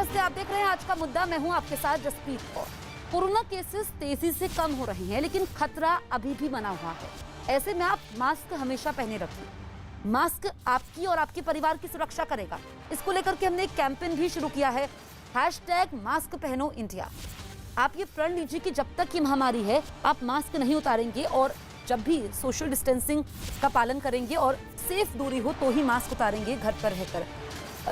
नमस्ते, आप देख रहे हैं आज का मुद्दा। मैं हूं आपके साथ जसप्रीत कौर। कोरोना केसेस तेजी से कम हो रहे हैं, लेकिन खतरा अभी भी बना हुआ है। ऐसे में आप मास्क हमेशा पहने रखिए। मास्क आपकी और आपके परिवार की सुरक्षा करेगा। इसको लेकर के हमने एक कैंपेन भी शुरू किया है, #मास्क पहनो इंडिया। आप ये प्रण लीजिए कि जब तक ये महामारी है आप मास्क नहीं उतारेंगे और जब भी सोशल डिस्टेंसिंग का पालन करेंगे और सेफ दूरी हो तो ही मास्क उतारेंगे घर पर रहकर।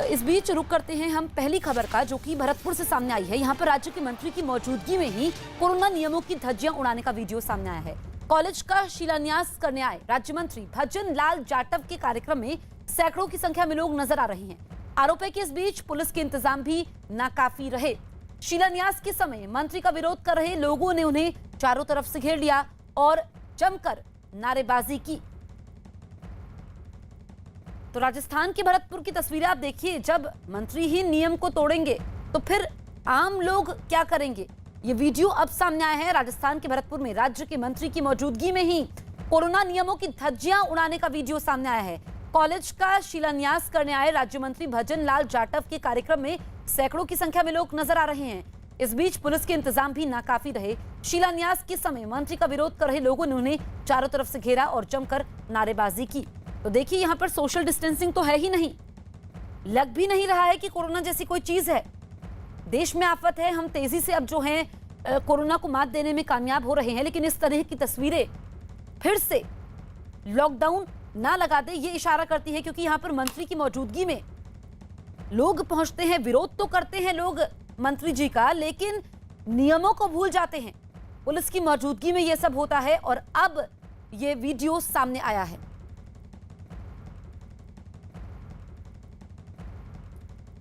इस बीच रुक करते हैं हम पहली खबर का, जो कि भरतपुर से सामने आई है। यहाँ पर राज्य के मंत्री की मौजूदगी में ही कोरोना नियमों की धज्जियां उड़ाने का वीडियो सामने आया है। कॉलेज का शिलान्यास करने आए राज्य मंत्री भजन लाल जाटव के कार्यक्रम में सैकड़ों की संख्या में लोग नजर आ रहे हैं। आरोप है कि इस बीच पुलिस के इंतजाम भी नाकाफी रहे। शिलान्यास के समय मंत्री का विरोध कर रहे लोगों ने उन्हें चारों तरफ से घेर लिया और जमकर नारेबाजी की। तो राजस्थान के भरतपुर की तस्वीरें आप देखिए। जब मंत्री ही नियम को तोड़ेंगे तो फिर आम लोग क्या करेंगे? ये वीडियो अब सामने आया है। राजस्थान के भरतपुर में राज्य के मंत्री की मौजूदगी में ही कोरोना नियमों की धज्जियां उड़ाने का वीडियो सामने आया है। कॉलेज का शिलान्यास करने आए राज्य मंत्री भजन लाल जाटव के कार्यक्रम में सैकड़ों की संख्या में लोग नजर आ रहे हैं। इस बीच पुलिस के इंतजाम भी नाकाफी रहे। शिलान्यास के समय मंत्री का विरोध कर रहे लोगों ने उन्हें चारों तरफ से घेरा और जमकर नारेबाजी की। तो देखिए, यहाँ पर सोशल डिस्टेंसिंग तो है ही नहीं, लग भी नहीं रहा है कि कोरोना जैसी कोई चीज है। देश में आफत है, हम तेजी से अब जो है कोरोना को मात देने में कामयाब हो रहे हैं, लेकिन इस तरह की तस्वीरें फिर से लॉकडाउन ना लगा दे ये इशारा करती है, क्योंकि यहाँ पर मंत्री की मौजूदगी में लोग पहुंचते हैं, विरोध तो करते हैं लोग मंत्री जी का, लेकिन नियमों को भूल जाते हैं। पुलिस की मौजूदगी में यह सब होता है और अब ये वीडियो सामने आया है।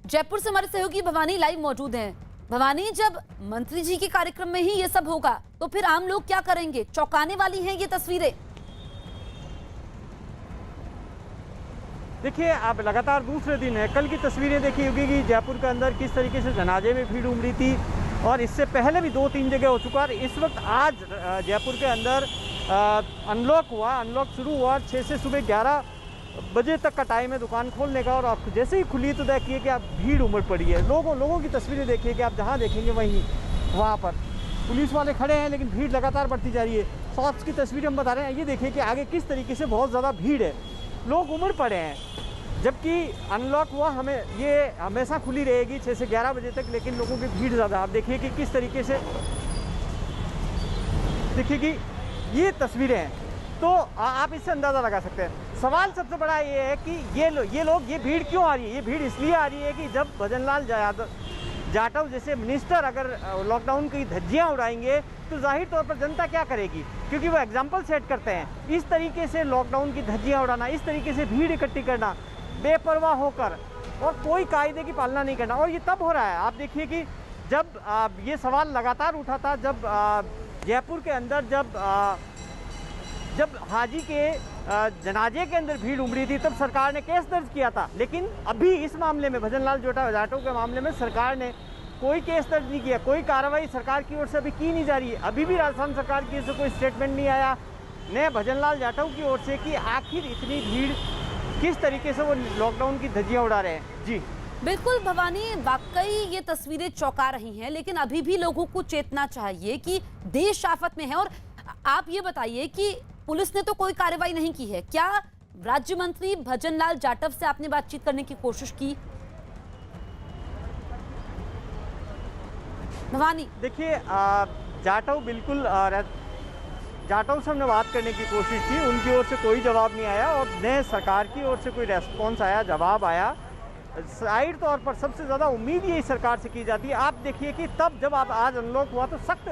जयपुर से हमारे सहयोगी भवानी लाइव मौजूद हैं। भवानी, जब मंत्री जी के कार्यक्रम में ही ये सब होगा तो फिर आम लोग क्या करेंगे? चौंकाने वाली हैं ये तस्वीरें। देखिए, आप लगातार दूसरे दिन है, कल की तस्वीरें देखी होगी कि जयपुर के अंदर किस तरीके से जनाजे में भीड़ उमड़ी थी और इससे पहले भी 2-3 जगह हो चुका है। इस वक्त आज जयपुर के अंदर अनलॉक शुरू हुआ। 6 से सुबह 11 बजे तक का टाइम है दुकान खोलने का और आप जैसे ही खुली तो देखिए कि आप भीड़ उमड़ पड़ी है। लोगों की तस्वीरें देखिए कि आप जहाँ देखेंगे वहाँ पर पुलिस वाले खड़े हैं, लेकिन भीड़ लगातार बढ़ती जा रही है। शॉप्स की तस्वीरें हम बता रहे हैं, ये देखिए कि आगे किस तरीके से बहुत ज़्यादा भीड़ है, लोग उमड़ पड़े हैं। जबकि अनलॉक हुआ ये हमेशा खुली रहेगी 6 से 11 बजे तक, लेकिन लोगों की भीड़ ज़्यादा। आप देखिए कि किस तरीके से, देखिए कि ये तस्वीरें हैं, तो आप इससे अंदाज़ा लगा सकते हैं। सवाल सबसे बड़ा ये है कि ये भीड़ क्यों आ रही है? ये भीड़ इसलिए आ रही है कि जब भजन लाल जाटव जैसे मिनिस्टर अगर लॉकडाउन की धज्जियां उड़ाएंगे तो जाहिर तौर पर जनता क्या करेगी, क्योंकि वो एग्जाम्पल सेट करते हैं। इस तरीके से लॉकडाउन की धज्जियां उड़ाना, इस तरीके से भीड़ इकट्ठी करना बेपरवाह होकर और कोई कायदे की पालना नहीं करना, और ये तब हो रहा है। आप देखिए कि जब ये सवाल लगातार उठा था, जब जयपुर के अंदर जब हाजी के जनाजे के अंदर भीड़ उमड़ी थी, तब सरकार ने केस दर्ज किया था। लेकिन अभी इस मामले में भजन लाल जाटव के मामले में सरकार ने कोई केस दर्ज नहीं किया, कोई कार्रवाई सरकार की ओर से अभी की नहीं जा रही है। अभी भी राजस्थान सरकार की ओर से कोई स्टेटमेंट नहीं आया न भजन लाल जाटव की ओर से कि आखिर इतनी भीड़ किस तरीके से वो लॉकडाउन की धज्जियां उड़ा रहे हैं। जी बिल्कुल भवानी, वाकई ये तस्वीरें चौंका रही हैं, लेकिन अभी भी लोगों को चेतना चाहिए कि देश आफत में है। और आप ये बताइए कि पुलिस ने तो कोई कार्रवाई नहीं की है, क्या राज्य मंत्री भजन लाल जाटव से आपने बातचीत करने की कोशिश की? भवानी, देखिए, जाटव से हमने बात करने की कोशिश की, उनकी ओर से कोई जवाब नहीं आया और न सरकार की ओर से कोई रेस्पॉन्स आया, जवाब आया। जाहिर तौर पर सबसे ज़्यादा उम्मीद यही सरकार से की जाती है। आप देखिए कि तब जब आप आज अनलॉक हुआ तो सख्त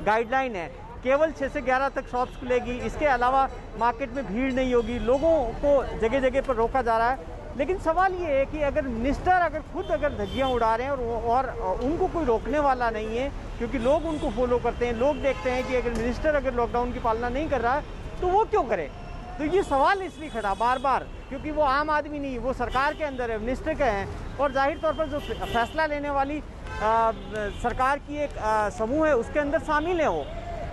गाइडलाइन है, केवल 6 से 11 तक शॉप्स खुलेगी, इसके अलावा मार्केट में भीड़ नहीं होगी, लोगों को जगह जगह पर रोका जा रहा है। लेकिन सवाल ये है कि अगर मिनिस्टर खुद धज्जियां उड़ा रहे हैं और उनको कोई रोकने वाला नहीं है, क्योंकि लोग उनको फॉलो करते हैं, लोग देखते हैं कि अगर मिनिस्टर लॉकडाउन की पालना नहीं कर रहा है तो वो क्यों करे। तो ये सवाल इसलिए खड़ा बार बार, क्योंकि वो आम आदमी नहीं, वो सरकार के अंदर है, मिनिस्टर के हैं, और जाहिर तौर पर जो फैसला लेने वाली सरकार की एक समूह है उसके अंदर शामिल है वो,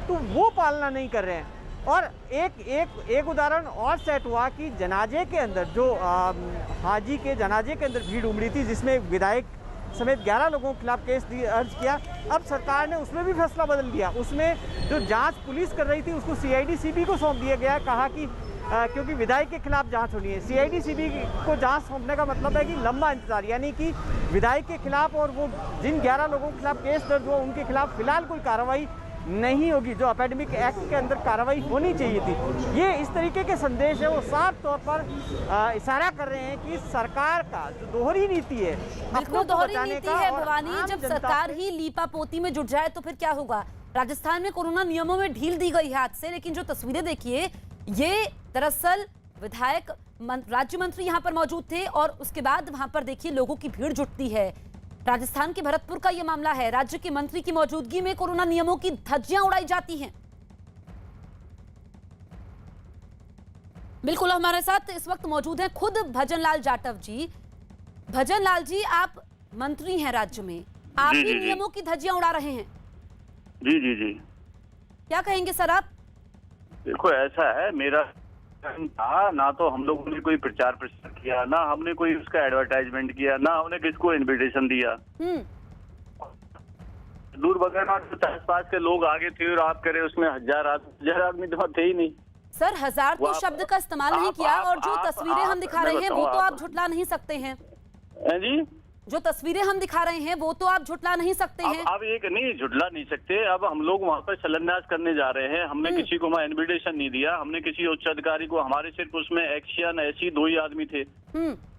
तो वो पालना नहीं कर रहे हैं। और एक उदाहरण और सेट हुआ कि जनाजे के अंदर जो हाजी के जनाजे के अंदर भीड़ उमड़ी थी, जिसमें विधायक समेत 11 लोगों के खिलाफ केस दर्ज किया। अब सरकार ने उसमें भी फैसला बदल दिया। उसमें जो जांच पुलिस कर रही थी उसको सीआईडी सीबी को सौंप दिया गया। कहा कि क्योंकि विधायक के खिलाफ जांच होनी है, सीआईडी सीबी को जांच सौंपने का मतलब है कि लंबा इंतजार, यानी कि विधायक के खिलाफ और वो जिन 11 लोगों के खिलाफ केस दर्ज हुआ उनके खिलाफ फिलहाल कोई कार्रवाई नहीं होगी, जो एकेडमिक एक्ट के अंदर कार्रवाई होनी चाहिए थी। ये इस तरीके के संदेश है वो साफ तौर पर इशारा कर रहे हैं कि सरकार का जो दोहरी नीति है, बिल्कुल दोहरी नीति है भवानी। जब सरकार ही लीपापोती में जुट जाए तो फिर क्या होगा। राजस्थान में कोरोना नियमों में ढील दी गई है आज से, लेकिन जो तस्वीरें देखिए ये दरअसल विधायक राज्य मंत्री यहाँ पर मौजूद थे और उसके बाद वहां पर देखिए लोगों की भीड़ जुटती है। राजस्थान के भरतपुर का यह मामला है। राज्य के मंत्री की मौजूदगी में कोरोना नियमों की धज्जियां उड़ाई जाती हैं। बिल्कुल हमारे साथ इस वक्त मौजूद हैं खुद भजन लाल जाटव जी। भजन लाल जी, आप मंत्री हैं राज्य में, आप ही नियमों की धज्जियां उड़ा रहे हैं। जी जी जी, क्या कहेंगे सर आप? देखो ऐसा है, मेरा था ना तो हम लोगों ने कोई प्रचार प्रसार किया, ना हमने कोई उसका एडवर्टाइजमेंट किया, ना हमने किसको इनविटेशन दिया। दूर वगैरह आस पास के लोग आगे थे और आप करे उसमें हजार आदमी तो थे ही नहीं। सर, हजार तो शब्द का इस्तेमाल नहीं किया और जो तस्वीरें हम दिखा रहे हैं वो तो आप झुटला नहीं सकते हैं जी। जो तस्वीरें हम दिखा रहे हैं वो तो आप झुटला नहीं सकते हैं। अब एक नहीं झुटला नहीं सकते। अब हम लोग वहाँ पर शिलान्यास करने जा रहे हैं। हमने किसी को वहाँ इनविटेशन नहीं दिया, हमने किसी उच्च अधिकारी को, हमारे सिर्फ उसमें एक्शन ऐसी 2 ही आदमी थे,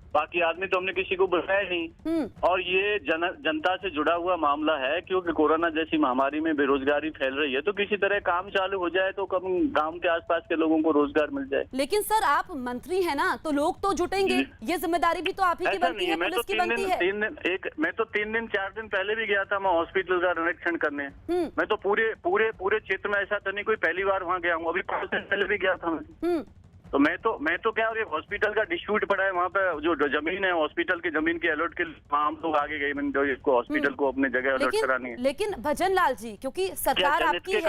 बाकी आदमी तो हमने किसी को बुलाया नहीं। और ये जनता से जुड़ा हुआ मामला है, क्योंकि कोरोना जैसी महामारी में बेरोजगारी फैल रही है, तो किसी तरह काम चालू हो जाए तो कम गांव के आसपास के लोगों को रोजगार मिल जाए। लेकिन सर आप मंत्री हैं ना, तो लोग तो जुटेंगे, ये जिम्मेदारी भी तो आप ही की बनती है, पुलिस की बनती है। मैं तो 3 दिन 4 दिन पहले भी गया था मैं हॉस्पिटल का निरीक्षण करने। मैं तो पूरे क्षेत्र में ऐसा तो नहीं कोई पहली बार वहाँ गया हूँ, अभी 5 दिन पहले भी गया था मैं। तो मैं तो क्या, एक हॉस्पिटल का डिस्प्यूट पड़ा है वहाँ पे, जो जमीन है हॉस्पिटल की जमीन के अलॉट के वहाँ हम लोग आगे गए, मैंने इसको हॉस्पिटल को अपने जगह अलॉट करानी है। लेकिन भजन लाल जी, क्योंकि सरकार आपकी है,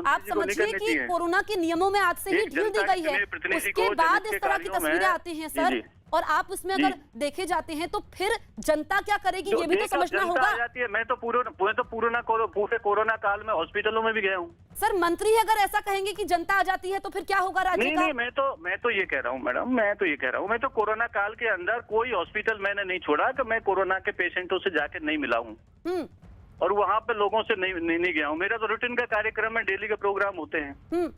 आप समझिए कि कोरोना के नियमों में आज से ही ढील दी गई है, उसके बाद इस तरह की तस्वीरें आती हैं सर, और आप उसमें अगर देखे जाते हैं तो फिर जनता क्या करेगी ये भी तो समझना होगा। मैं तो पूरे कोरोना काल में हॉस्पिटलों में भी गया हूँ। सर मंत्री अगर ऐसा कहेंगे कि जनता आ जाती है तो फिर क्या होगा राज्य का? नहीं, मैं तो ये कह रहा हूँ मैडम, मैं तो कोरोना काल के अंदर कोई हॉस्पिटल मैंने नहीं छोड़ा कि मैं कोरोना के पेशेंटों से जाके नहीं मिला हूँ और वहाँ पे लोगों से नहीं गया हूँ। मेरा तो रूटीन का कार्यक्रम है, डेली के प्रोग्राम होते हैं।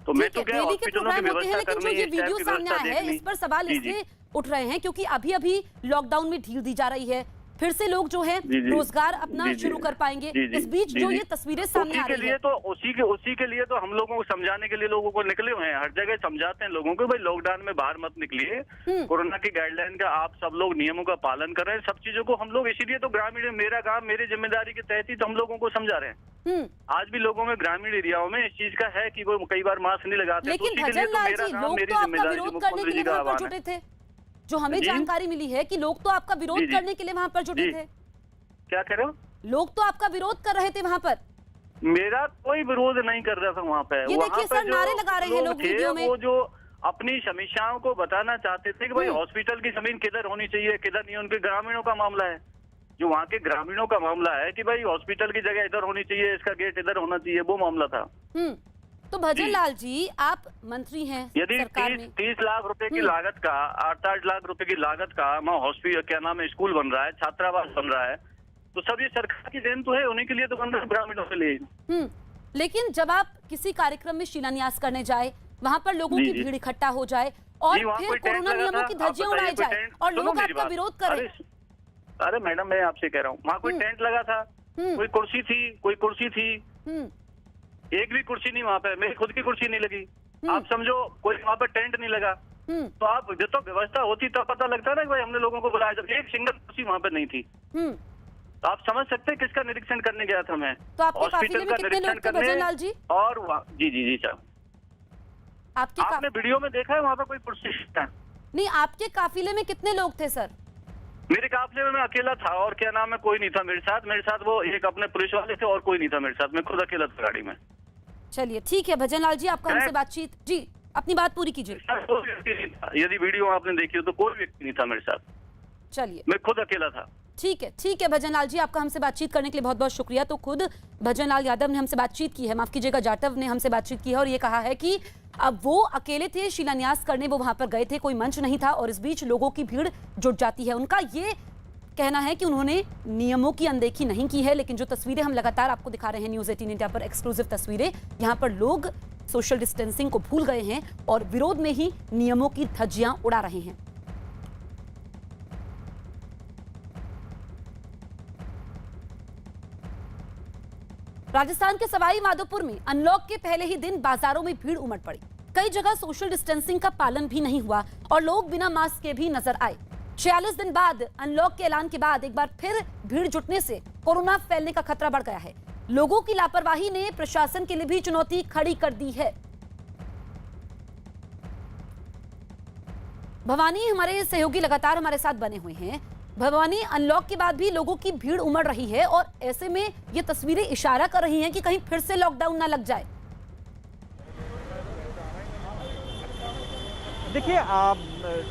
तो मैं तो क्या हॉस्पिटलों की व्यवस्था करनी है, वीडियो सामने आया है, इस पर सवाल इसलिए उठ रहे हैं क्योंकि अभी लॉकडाउन में ढील दी जा रही है, फिर से लोग जो है रोजगार अपना शुरू कर पाएंगे। इस बीच जो ये तस्वीरें सामने आ रही है, तो उसी के लिए तो हम लोगों को समझाने के लिए लोगों को निकले हुए हैं, हर जगह समझाते हैं लोगों को, भाई लॉकडाउन में बाहर मत निकलिए, कोरोना की गाइडलाइन का आप सब लोग नियमों का पालन कर रहे हैं, सब चीजों को हम लोग इसीलिए तो ग्रामीण, मेरा गाँव मेरी जिम्मेदारी के तहत ही तो हम लोगों को समझा रहे हैं। आज भी लोगों में ग्रामीण एरियाओं में इस चीज का है कि वो कई बार मास्क नहीं लगाते, लेकिन भजन लाल जी लोग तो आपका विरोध करने के लिए वहाँ पर जुटे थे। जो हमें जानकारी मिली है कि लोग तो आपका विरोध करने के लिए वहाँ पर जुटे थे। क्या कह रहे हो? लोग तो आपका विरोध कर रहे थे वहाँ पर। मेरा कोई विरोध नहीं कर रहा था वहाँ पे। ये देखिए सर, नारे लगा रहे हैं लोग वीडियो में। वो जो अपनी समस्याओं को बताना चाहते थे कि भाई हॉस्पिटल की जमीन किधर होनी चाहिए, किधर नहीं, उनके ग्रामीणों का मामला है, जो वहाँ के ग्रामीणों का मामला है कि भाई हॉस्पिटल की जगह इधर होनी चाहिए, इसका गेट इधर होना चाहिए, वो मामला था। तो भजन लाल जी आप मंत्री हैं, यदि 30 लाख रुपए की लागत का, 8-8 लाख रुपए की लागत का वहाँ हॉस्पिटल क्या नाम है, स्कूल बन रहा है, छात्रावास बन रहा है, तो सब ये सरकार की देन तो है, उन्हीं के लिए तो बन रहा है, ग्रामीणों के लिए। लेकिन जब आप किसी कार्यक्रम में शिलान्यास करने जाए, वहाँ पर लोगों की भीड़ इकट्ठा हो जाए और फिर कोरोना नियमों की धज्जियां उड़ाई जाए और लोग आपका विरोध करें। अरे मैडम मैं आपसे कह रहा हूँ, वहाँ कोई टेंट लगा था, कोई कुर्सी थी, एक भी कुर्सी नहीं वहाँ पे, मेरी खुद की कुर्सी नहीं लगी। आप समझो कोई वहाँ पे टेंट नहीं लगा, तो आप जब तो व्यवस्था होती तब पता लगता ना कि भाई हमने लोगों को बुलाया, जब एक सिंगल कुर्सी वहाँ पे नहीं थी। तो आप समझ सकते हैं किसका निरीक्षण करने गया था मैं, तो हॉस्पिटल का निरीक्षण करने। लाल जी और जी सर, आपने वीडियो में देखा है वहाँ पे कोई कुर्सी था नहीं? आपके काफिले में कितने लोग थे सर? मेरे काफिले में मैं अकेला था और क्या नाम है, कोई नहीं था मेरे साथ वो एक अपने पुलिस वाले थे और कोई नहीं था मेरे साथ, मैं खुद अकेला था गाड़ी में। चलिए ठीक है भजन लाल जी, आपका हमसे बातचीत, जी अपनी बात पूरी कीजिए। यदि वीडियो आपने देखी हो तो कोई व्यक्ति नहीं था मेरे साथ, चलिए मैं खुद अकेला था। ठीक है भजनलाल जी, आपका हमसे बातचीत करने के लिए बहुत बहुत शुक्रिया। तो खुद भजनलाल यादव ने हमसे बातचीत की है, माफ कीजिएगा जाटव ने हमसे बातचीत की है और ये कहा है कि अब वो अकेले थे शिलान्यास करने, वो वहां पर गए थे, कोई मंच नहीं था और इस बीच लोगों की भीड़ जुट जाती है। उनका ये कहना है कि उन्होंने नियमों की अनदेखी नहीं की है, लेकिन जो तस्वीरें हम लगातार आपको दिखा रहे हैं न्यूज़ 18 इंडिया पर, एक्सक्लूसिव तस्वीरें, यहाँ पर लोग सोशल डिस्टेंसिंग को भूल गए हैं और विरोध में ही नियमों की धज्जियां उड़ा रहे हैं। राजस्थान के सवाई माधोपुर में अनलॉक के पहले ही दिन बाजारों में भीड़ उमड़ पड़ी। कई जगह सोशल डिस्टेंसिंग का पालन भी नहीं हुआ और लोग बिना मास्क के भी नजर आए। 46 दिन बाद अनलॉक के ऐलान के बाद एक बार फिर भीड़ जुटने से कोरोना फैलने का खतरा बढ़ गया है। लोगों की लापरवाही ने प्रशासन के लिए भी चुनौती खड़ी कर दी है। भवानी, हमारे सहयोगी लगातार हमारे साथ बने हुए हैं। भवानी, अनलॉक के बाद भी लोगों की भीड़ उमड़ रही है और ऐसे में ये तस्वीरें इशारा कर रही हैं कि कहीं फिर से लॉकडाउन ना लग जाए। देखिए,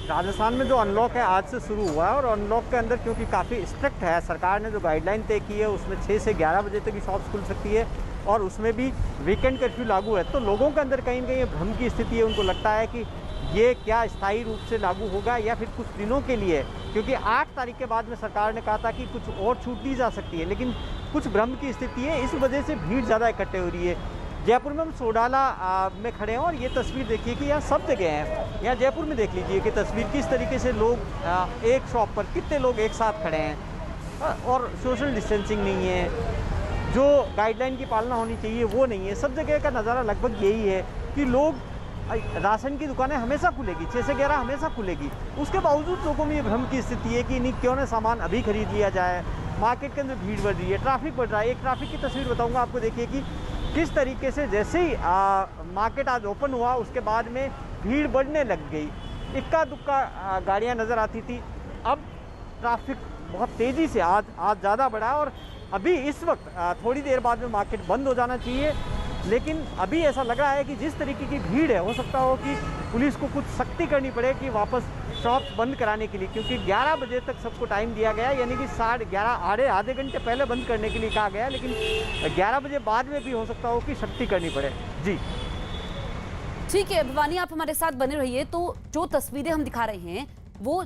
राजस्थान में जो अनलॉक है आज से शुरू हुआ है और अनलॉक के अंदर क्योंकि काफ़ी स्ट्रिक्ट है, सरकार ने जो गाइडलाइन तय की है उसमें 6 से 11 बजे तक ही शॉप्स खुल सकती है और उसमें भी वीकेंड कर्फ्यू लागू है। तो लोगों के अंदर कहीं ना कहीं भ्रम की स्थिति है। उनको लगता है कि ये क्या स्थायी रूप से लागू होगा या फिर कुछ दिनों के लिए, क्योंकि 8 तारीख के बाद में सरकार ने कहा था कि कुछ और छूट दी जा सकती है, लेकिन कुछ भ्रम की स्थिति है। इस वजह से भीड़ ज़्यादा इकट्ठे हो रही है। जयपुर में हम सोडाला में खड़े हैं और ये तस्वीर देखिए कि यहाँ सब जगह हैं। यहाँ जयपुर में देख लीजिए कि तस्वीर किस तरीके से लोग एक शॉप पर कितने लोग एक साथ खड़े हैं और सोशल डिस्टेंसिंग नहीं है, जो गाइडलाइन की पालना होनी चाहिए वो नहीं है। सब जगह का नज़ारा लगभग यही है कि लोग, राशन की दुकानें हमेशा खुलेगी, 6 से 11 हमेशा खुलेगी, उसके बावजूद लोगों में ये भ्रम की स्थिति है कि नहीं क्यों ना सामान अभी खरीद लिया जाए। मार्केट के अंदर भीड़ बढ़ रही है, ट्रैफिक बढ़ रहा है। एक ट्रैफिक की तस्वीर बताऊंगा आपको, देखिए कि किस तरीके से जैसे ही मार्केट आज ओपन हुआ उसके बाद में भीड़ बढ़ने लग गई। इक्का दुक्का गाड़ियाँ नज़र आती थी, अब ट्रैफिक बहुत तेज़ी से आज ज़्यादा बढ़ा और अभी इस वक्त थोड़ी देर बाद में मार्केट बंद हो जाना चाहिए, लेकिन अभी ऐसा लग रहा है कि जिस तरीके की भीड़ है हो सकता हो कि पुलिस को कुछ सख्ती करनी पड़े कि वापस शॉप्स बंद कराने के लिए, क्योंकि 11 बजे तक सबको टाइम दिया गया, यानी कि 11:30 आधे घंटे पहले बंद करने के लिए कहा गया, लेकिन 11 बजे बाद में भी हो सकता हो कि सख्ती करनी पड़े। जी ठीक है भवानी, आप हमारे साथ बने रहिए। तो जो तस्वीरें हम दिखा रहे हैं वो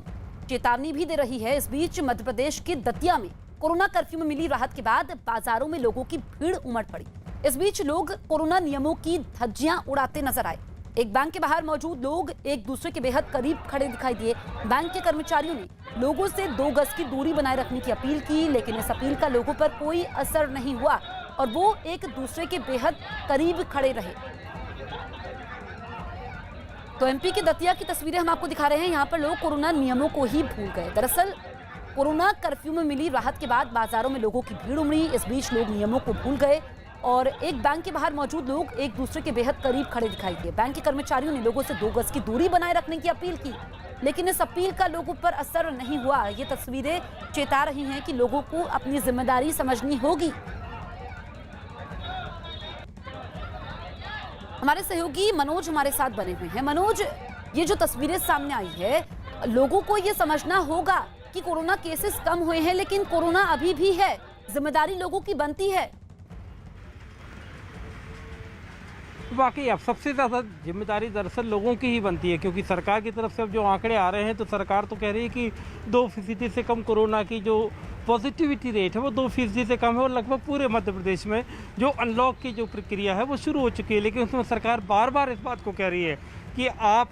चेतावनी भी दे रही है। इस बीच मध्य प्रदेश के दतिया में कोरोना कर्फ्यू में मिली राहत के बाद बाजारों में लोगों की भीड़ उमड़ पड़ी। इस बीच लोग कोरोना नियमों की धज्जियां उड़ाते नजर आए। एक बैंक के बाहर मौजूद लोग एक दूसरे के बेहद करीब खड़े दिखाई दिए। बैंक के कर्मचारियों ने लोगों से 2 गज की दूरी बनाए रखने की अपील की, लेकिन इस अपील का लोगों पर कोई असर नहीं हुआ और वो एक दूसरे के बेहद करीब खड़े रहे। तो एमपी के दतिया की तस्वीरें हम आपको दिखा रहे हैं। यहाँ पर लोग कोरोना नियमों को ही भूल गए। दरअसल कोरोना कर्फ्यू में मिली राहत के बाद बाजारों में लोगों की भीड़ उमड़ी। इस बीच लोग नियमों को भूल गए और एक बैंक के बाहर मौजूद लोग एक दूसरे के बेहद करीब खड़े दिखाई दिए। बैंक के कर्मचारियों ने लोगों से 2 गज की दूरी बनाए रखने की अपील की, लेकिन इस अपील का लोगों पर असर नहीं हुआ। ये तस्वीरें चेता रही हैं कि लोगों को अपनी जिम्मेदारी समझनी होगी। हमारे सहयोगी मनोज हमारे साथ बने हुए हैं। मनोज, ये जो तस्वीरें सामने आई है, लोगों को ये समझना होगा कि कोरोना केसेस कम हुए हैं, लेकिन कोरोना अभी भी है, जिम्मेदारी लोगों की बनती है। वाकई अब सबसे ज़्यादा जिम्मेदारी दरअसल लोगों की ही बनती है, क्योंकि सरकार की तरफ से अब जो आंकड़े आ रहे हैं तो सरकार तो कह रही है कि 2% से कम कोरोना की जो पॉजिटिविटी रेट है वो 2% से कम है और लगभग पूरे मध्य प्रदेश में जो अनलॉक की जो प्रक्रिया है वो शुरू हो चुकी है। लेकिन उसमें सरकार बार बार इस बात को कह रही है कि आप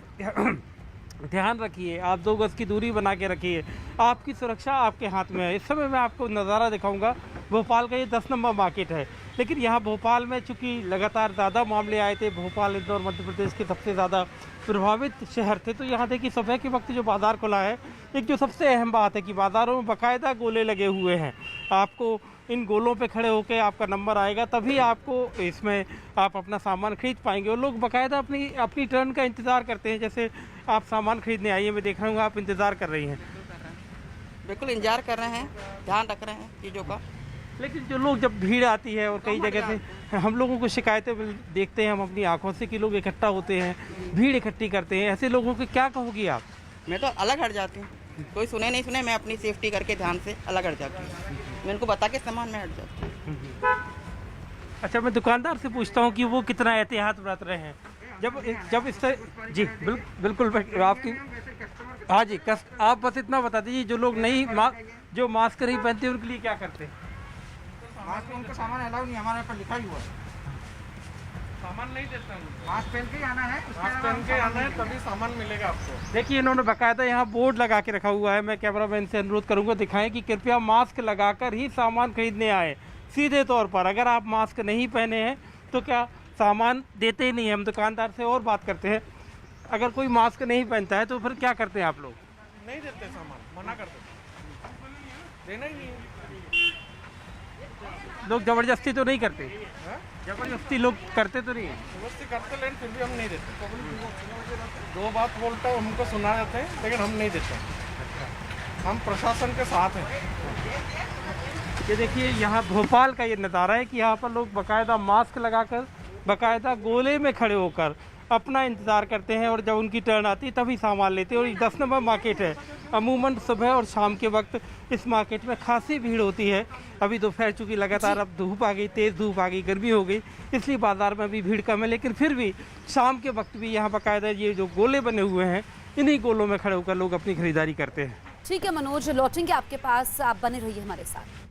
ध्यान रखिए, आप 2 गज की दूरी बना के रखिए, आपकी सुरक्षा आपके हाथ में है। इस समय मैं आपको नज़ारा दिखाऊंगा। भोपाल का ये 10 नंबर मार्केट है, लेकिन यहाँ भोपाल में चूँकि लगातार ज़्यादा मामले आए थे, भोपाल इंदौर मध्य प्रदेश के सबसे ज़्यादा प्रभावित शहर थे, तो यहाँ देखिए सुबह के वक्त जो बाज़ार खुला है, एक जो सबसे अहम बात है कि बाज़ारों में बाकायदा गोले लगे हुए हैं। आपको इन गोलों पे खड़े होकर आपका नंबर आएगा, तभी आपको इसमें आप अपना सामान खरीद पाएंगे। और लोग बाकायदा अपनी टर्न का इंतज़ार करते हैं। जैसे आप सामान खरीदने आइए, मैं देख रहा हूँ आप इंतज़ार कर रही हैं। बिल्कुल इंतजार कर रहे हैं, ध्यान रख रहे हैं चीज़ों का। लेकिन जो लोग जब भीड़ आती है और कई जगह से हम लोगों को शिकायतें देखते हैं हम अपनी आंखों से कि लोग इकट्ठा होते हैं, भीड़ इकट्ठी करते हैं, ऐसे लोगों को क्या कहोगी आप? मैं तो अलग हट जाती हूँ। कोई सुने नहीं सुने, मैं अपनी सेफ्टी करके ध्यान से अलग हट जाती हूँ। मैं उनको बता के सामान में हट जाती हूँ। अच्छा, मैं दुकानदार से पूछता हूँ कि वो कितना एहतियात बरत रहे हैं जब इस तरह। जी बिल्कुल आपकी। हाँ जी, आप बस इतना बता दीजिए, जो लोग नहीं जो मास्क नहीं पहनते उनके लिए क्या करते हैं? मास्क उनका सामान अलाउ नहीं, हमारे पर लिखा ही हुआ है। सामान नहीं देता हूँ, मास्क पहन के आना है, मास्क पहन के आना है तभी सामान मिलेगा आपको। देखिए, इन्होंने बाकायदा यहाँ बोर्ड लगा के रखा हुआ है। मैं कैमरामैन से अनुरोध करूँगा दिखाएं कि कृपया मास्क लगाकर ही सामान खरीदने आए। सीधे तौर पर अगर आप मास्क नहीं पहने हैं तो क्या सामान देते ही नहीं है। हम दुकानदार से और बात करते हैं, अगर कोई मास्क नहीं पहनता है तो फिर क्या करते हैं आप लोग? नहीं देते सामान, मना कर देते, देना ही नहीं है। लोग जबरदस्ती तो नहीं करते? जबरदस्ती लोग करते तो नहीं है? जबरदस्ती करते लेकिन फिर भी हम नहीं देते। दो बात बोलता है, हमको सुना जाते हैं लेकिन हम नहीं देते। हम प्रशासन के साथ हैं। ये देखिए, यहाँ भोपाल का ये नज़ारा है कि यहाँ पर लोग बाकायदा मास्क लगाकर, बाकायदा गोले में खड़े होकर अपना इंतज़ार करते हैं और जब उनकी टर्न आती है तभी सामान लेते हैं। और 10 नंबर मार्केट है। अमूमन सुबह और शाम के वक्त इस मार्केट में खासी भीड़ होती है। अभी दोपहर चूँकि लगातार अब धूप आ गई, तेज़ धूप आ गई, गर्मी हो गई, इसलिए बाज़ार में भी भीड़ कम है। लेकिन फिर भी शाम के वक्त भी यहाँ बाकायदा ये जो गोले बने हुए हैं, इन्हीं गोलों में खड़े होकर लोग अपनी खरीदारी करते हैं। ठीक है मनोज, लौटेंगे आपके पास, आप बने रहिए हमारे साथ।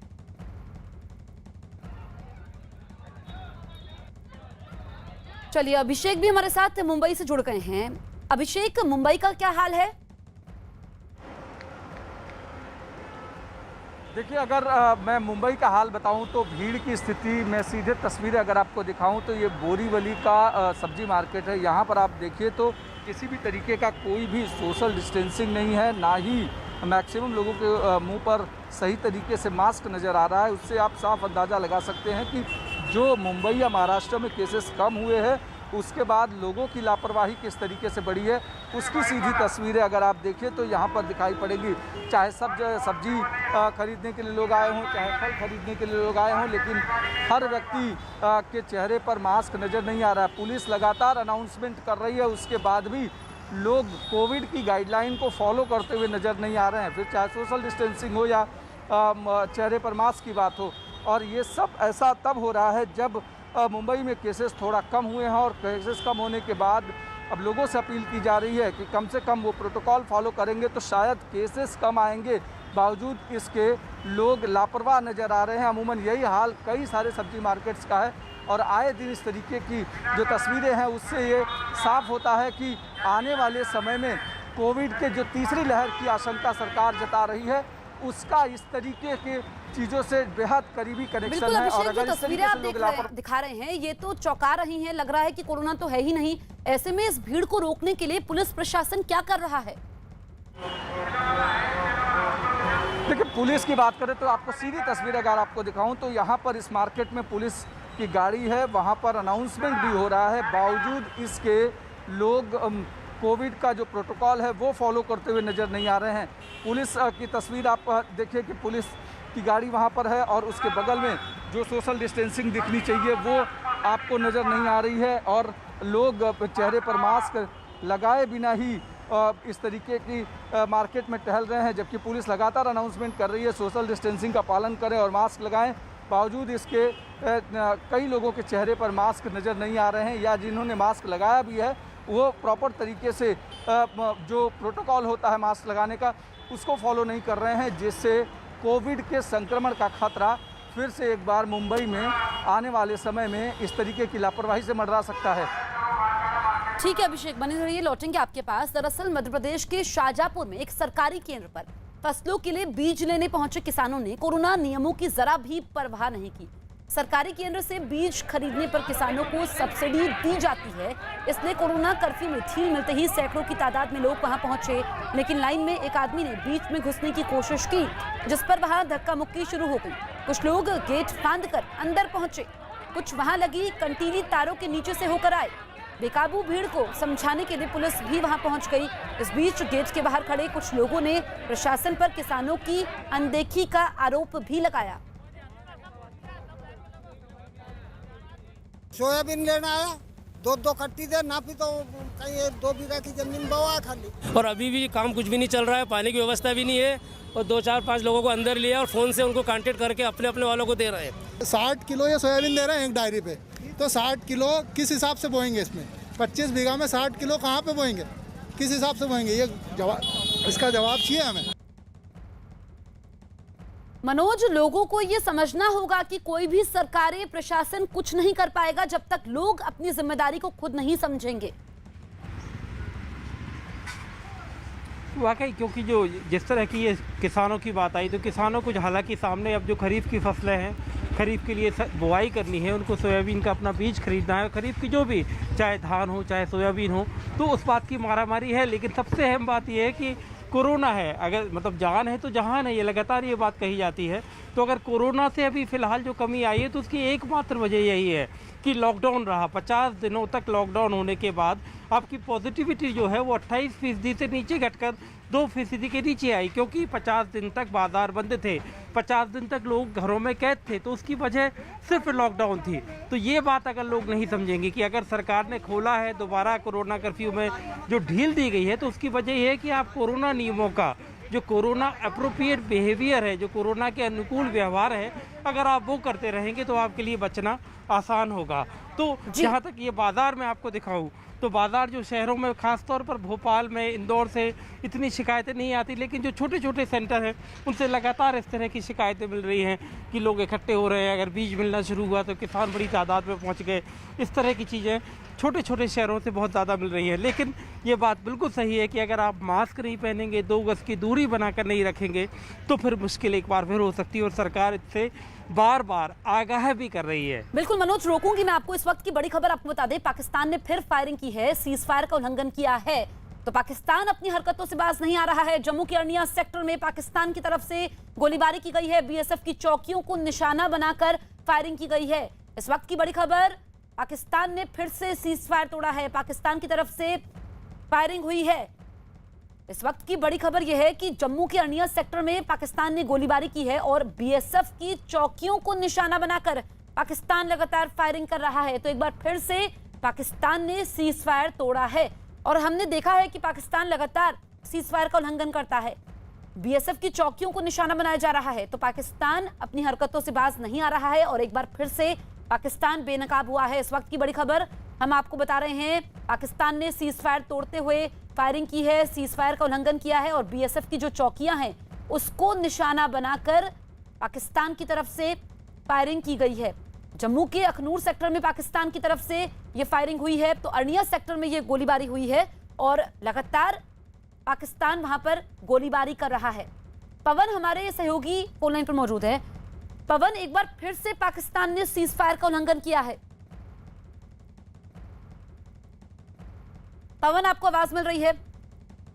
चलिए, अभिषेक भी हमारे साथ मुंबई से जुड़ गए हैं। अभिषेक, मुंबई का क्या हाल है? देखिए, अगर मैं मुंबई का हाल बताऊं तो भीड़ की स्थिति, मैं सीधे तस्वीरें अगर आपको दिखाऊं तो ये बोरीवली का सब्जी मार्केट है। यहाँ पर आप देखिए तो किसी भी तरीके का कोई भी सोशल डिस्टेंसिंग नहीं है, ना ही मैक्सिमम लोगों के मुंह पर सही तरीके से मास्क नज़र आ रहा है। उससे आप साफ अंदाज़ा लगा सकते हैं कि जो मुंबई या महाराष्ट्र में केसेस कम हुए हैं उसके बाद लोगों की लापरवाही किस तरीके से बढ़ी है, उसकी सीधी तस्वीरें अगर आप देखें तो यहाँ पर दिखाई पड़ेगी। चाहे सब्जी खरीदने के लिए लोग आए हों, चाहे फल खरीदने के लिए लोग आए हों, लेकिन हर व्यक्ति के चेहरे पर मास्क नज़र नहीं आ रहा है। पुलिस लगातार अनाउंसमेंट कर रही है, उसके बाद भी लोग कोविड की गाइडलाइन को फॉलो करते हुए नज़र नहीं आ रहे हैं। फिर चाहे सोशल डिस्टेंसिंग हो या चेहरे पर मास्क की बात हो। और ये सब ऐसा तब हो रहा है जब मुंबई में केसेस थोड़ा कम हुए हैं, और केसेस कम होने के बाद अब लोगों से अपील की जा रही है कि कम से कम वो प्रोटोकॉल फॉलो करेंगे तो शायद केसेस कम आएंगे। बावजूद इसके लोग लापरवाह नज़र आ रहे हैं। अमूमन यही हाल कई सारे सब्जी मार्केट्स का है, और आए दिन इस तरीके की जो तस्वीरें हैं उससे ये साफ होता है कि आने वाले समय में कोविड के जो तीसरी लहर की आशंका सरकार जता रही है, उसका इस तरीके के चीज़ों से बेहद करीबी कनेक्शन है। और अगर इस तरीके से लोग दिखा रहे हैं, ये तो चौंका रही हैं। लग रहा है कि कोरोना तो है ही नहीं। ऐसे में इस भीड़ को रोकने के लिए पुलिस प्रशासन क्या कर रहा है? देखिए, पुलिस की बात करें तो आपको सीधी तस्वीर अगर आपको दिखाऊं तो यहाँ पर इस मार्केट में पुलिस की गाड़ी है, वहाँ पर अनाउंसमेंट भी हो रहा है। बावजूद इसके लोग कोविड का जो प्रोटोकॉल है वो फॉलो करते हुए नज़र नहीं आ रहे हैं। पुलिस की तस्वीर आप देखिए कि पुलिस की गाड़ी वहाँ पर है, और उसके बगल में जो सोशल डिस्टेंसिंग दिखनी चाहिए वो आपको नज़र नहीं आ रही है। और लोग चेहरे पर मास्क लगाए बिना ही इस तरीके की मार्केट में टहल रहे हैं, जबकि पुलिस लगातार अनाउंसमेंट कर रही है सोशल डिस्टेंसिंग का पालन करें और मास्क लगाएं। बावजूद इसके कई लोगों के चेहरे पर मास्क नज़र नहीं आ रहे हैं, या जिन्होंने मास्क लगाया भी है वो प्रॉपर तरीके से जो प्रोटोकॉल होता है मास्क लगाने का उसको फॉलो नहीं कर रहे हैं, जिससे कोविड के संक्रमण का खतरा फिर से एक बार मुंबई में आने वाले समय में इस तरीके की लापरवाही से मंडरा सकता है। ठीक है अभिषेक, बने रहिए, लौटेंगे आपके पास। दरअसल मध्य प्रदेश के शाजापुर में एक सरकारी केंद्र पर फसलों के लिए बीज लेने पहुंचे किसानों ने कोरोना नियमों की जरा भी परवाह नहीं की। सरकारी केंद्र से बीज खरीदने पर किसानों को सब्सिडी दी जाती है, इसलिए कोरोना कर्फ्यू में ढील मिलते ही सैकड़ों की तादाद में लोग वहां पहुंचे। लेकिन लाइन में एक आदमी ने बीच में घुसने की कोशिश की, जिस पर वहां धक्का मुक्की शुरू हो गई। कुछ लोग गेट फांद कर अंदर पहुंचे, कुछ वहां लगी कंटीली तारों के नीचे से होकर आए। बेकाबू भीड़ को समझाने के लिए पुलिस भी वहां पहुंच गई। इस बीच गेट के बाहर खड़े कुछ लोगों ने प्रशासन पर किसानों की अनदेखी का आरोप भी लगाया। सोयाबीन लेना आया, दो कट्टी दे ना भी तो कहीं 2 बीघा की जमीन बवा खाली। और अभी भी काम कुछ भी नहीं चल रहा है, पानी की व्यवस्था भी नहीं है और 2-4-5 लोगों को अंदर लिया और फ़ोन से उनको कांटेक्ट करके अपने अपने वालों को दे रहे हैं। 60 किलो ये सोयाबीन दे रहे हैं एक डायरी पे, तो 60 किलो किस हिसाब से बोएंगे? इसमें 25 बीघा में 60 किलो कहाँ पे बोएंगे, किस हिसाब से बोएंगे? ये इसका जवाब चाहिए हमें। मनोज, लोगों को ये समझना होगा कि कोई भी सरकारी प्रशासन कुछ नहीं कर पाएगा जब तक लोग अपनी जिम्मेदारी को खुद नहीं समझेंगे। वाकई, क्योंकि जो जिस तरह की ये किसानों की बात आई, तो किसानों को हालांकि सामने अब जो खरीफ की फसलें हैं, खरीफ के लिए बुआई करनी है, उनको सोयाबीन का अपना बीज खरीदना है। खरीफ की जो भी, चाहे धान हो चाहे सोयाबीन हो, तो उस बात की मारामारी है। लेकिन सबसे अहम बात यह है कि कोरोना है, अगर मतलब जान है तो जहान है, ये लगातार ये बात कही जाती है। तो अगर कोरोना से अभी फ़िलहाल जो कमी आई है तो उसकी एकमात्र वजह यही है कि लॉकडाउन रहा। 50 दिनों तक लॉकडाउन होने के बाद आपकी पॉजिटिविटी जो है वो 28% से नीचे घटकर 2% के नीचे आई, क्योंकि 50 दिन तक बाजार बंद थे, 50 दिन तक लोग घरों में कैद थे, तो उसकी वजह सिर्फ लॉकडाउन थी। तो ये बात अगर लोग नहीं समझेंगे कि अगर सरकार ने खोला है दोबारा कोरोना कर्फ्यू में जो ढील दी गई है, तो उसकी वजह यह है कि आप कोरोना नियमों का, जो कोरोना अप्रोप्रिएट बिहेवियर है, जो कोरोना के अनुकूल व्यवहार है, अगर आप वो करते रहेंगे तो आपके लिए बचना आसान होगा। तो जहाँ तक ये बाज़ार में आपको दिखाऊं, तो बाज़ार जो शहरों में, ख़ासतौर पर भोपाल में, इंदौर से इतनी शिकायतें नहीं आती, लेकिन जो छोटे छोटे सेंटर हैं उनसे लगातार इस तरह की शिकायतें मिल रही हैं कि लोग इकट्ठे हो रहे हैं। अगर बीज मिलना शुरू हुआ तो किसान बड़ी तादाद में पहुंच गए। इस तरह की चीज़ें छोटे छोटे शहरों से बहुत ज़्यादा मिल रही हैं। लेकिन ये बात बिल्कुल सही है कि अगर आप मास्क नहीं पहनेंगे, 2 गज की दूरी बनाकर नहीं रखेंगे, तो फिर मुश्किल एक बार फिर हो सकती है, और सरकार इससे बार बार आगाह भी कर रही है। बिल्कुल मनोज, रोकूंगी मैं आपको। इस वक्त की बड़ी खबर आपको बता दें, पाकिस्तान ने फिर फायरिंग की है, सीज फायर का उल्लंघन किया है। तो पाकिस्तान अपनी हरकतों से बाज नहीं आ रहा है। जम्मू के अर्निया सेक्टर में पाकिस्तान की तरफ से गोलीबारी की गई है, बीएसएफ की चौकियों को निशाना बनाकर फायरिंग की गई है। इस वक्त की बड़ी खबर, पाकिस्तान ने फिर से सीज फायर तोड़ा है, पाकिस्तान की तरफ से फायरिंग हुई है। इस वक्त की बड़ी खबर यह है कि जम्मू के अर्निया सेक्टर में पाकिस्तान ने गोलीबारी की है और बीएसएफ की चौकियों को निशाना बनाकर पाकिस्तान लगातार फायरिंग कर रहा है। तो एक बार फिर से पाकिस्तान ने सीज फायर तोड़ा है और हमने देखा है कि पाकिस्तान लगातार सीज फायर का उल्लंघन करता है, बीएसएफ की चौकियों को निशाना बनाया जा रहा है। तो पाकिस्तान अपनी हरकतों से बाज नहीं आ रहा है और एक बार फिर से पाकिस्तान बेनकाब हुआ है। इस वक्त की बड़ी खबर हम आपको बता रहे हैं, पाकिस्तान ने सीज फायर तोड़ते हुए फायरिंग की है, सीज फायर का उल्लंघन किया है और बीएसएफ की जो चौकियां हैं उसको निशाना बनाकर पाकिस्तान की तरफ से फायरिंग की गई है। जम्मू के अखनूर सेक्टर में पाकिस्तान की तरफ से ये फायरिंग हुई है, तो अर्निया सेक्टर में ये गोलीबारी हुई है और लगातार पाकिस्तान वहां पर गोलीबारी कर रहा है। पवन हमारे सहयोगी फोन लाइन पर मौजूद है। पवन, एक बार फिर से पाकिस्तान ने सीज फायर का उल्लंघन किया है। पवन, आपको आवाज मिल रही है?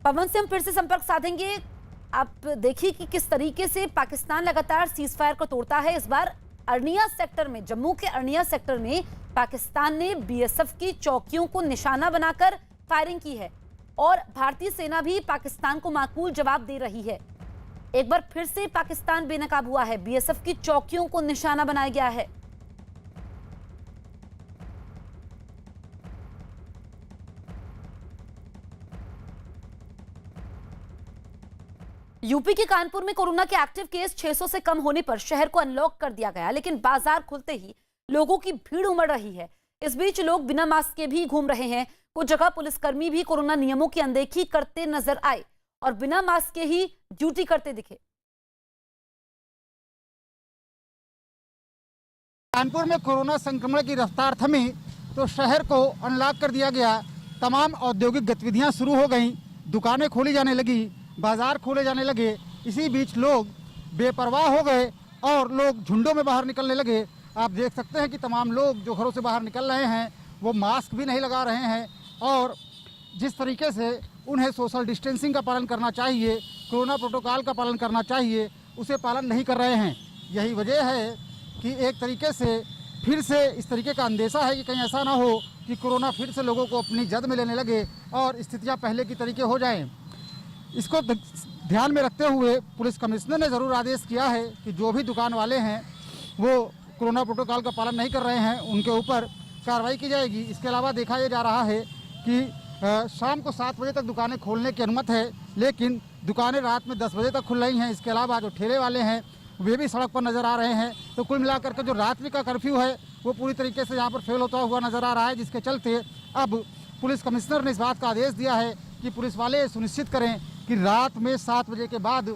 पवन से हम फिर से संपर्क साधेंगे। आप देखिए कि किस तरीके से पाकिस्तान लगातार सीज फायर को तोड़ता है। इस बार अर्निया सेक्टर में, जम्मू के अर्निया सेक्टर में पाकिस्तान ने बीएसएफ की चौकियों को निशाना बनाकर फायरिंग की है और भारतीय सेना भी पाकिस्तान को माकूल जवाब दे रही है। एक बार फिर से पाकिस्तान बेनकाब हुआ है, बीएसएफ की चौकियों को निशाना बनाया गया है। यूपी के कानपुर में कोरोना के एक्टिव केस 600 से कम होने पर शहर को अनलॉक कर दिया गया, लेकिन बाजार खुलते ही लोगों की भीड़ उमड़ रही है। इस बीच लोग बिना मास्क के भी घूम रहे हैं। कुछ जगह पुलिसकर्मी भी कोरोना नियमों की अनदेखी करते नजर आए और बिना मास्क के ही ड्यूटी करते दिखे। कानपुर में कोरोना संक्रमण की रफ्तार थमी तो शहर को अनलॉक कर दिया गया। तमाम औद्योगिक गतिविधियां शुरू हो गईं, दुकानें खोली जाने लगी, बाजार खोले जाने लगे। इसी बीच लोग बेपरवाह हो गए और लोग झुंडों में बाहर निकलने लगे। आप देख सकते हैं कि तमाम लोग जो घरों से बाहर निकल रहे हैं वो मास्क भी नहीं लगा रहे हैं और जिस तरीके से उन्हें सोशल डिस्टेंसिंग का पालन करना चाहिए, कोरोना प्रोटोकॉल का पालन करना चाहिए, उसे पालन नहीं कर रहे हैं। यही वजह है कि एक तरीके से फिर से इस तरीके का अंदेशा है कि कहीं ऐसा ना हो कि कोरोना फिर से लोगों को अपनी जद में लेने लगे और स्थितियाँ पहले की तरीके हो जाएँ। इसको ध्यान में रखते हुए पुलिस कमिश्नर ने ज़रूर आदेश किया है कि जो भी दुकान वाले हैं वो कोरोना प्रोटोकॉल का पालन नहीं कर रहे हैं, उनके ऊपर कार्रवाई की जाएगी। इसके अलावा देखा यह जा रहा है कि शाम को 7 बजे तक दुकानें खोलने की अनुमति है, लेकिन दुकानें रात में 10 बजे तक खुल रही हैं। इसके अलावा जो ठेले वाले हैं वे भी सड़क पर नज़र आ रहे हैं। तो कुल मिलाकर के जो रात्रि का कर्फ्यू है वो पूरी तरीके से यहाँ पर फेल होता हुआ नज़र आ रहा है, जिसके चलते अब पुलिस कमिश्नर ने इस बात का आदेश दिया है कि पुलिस वाले सुनिश्चित करें कि रात में 7 बजे के बाद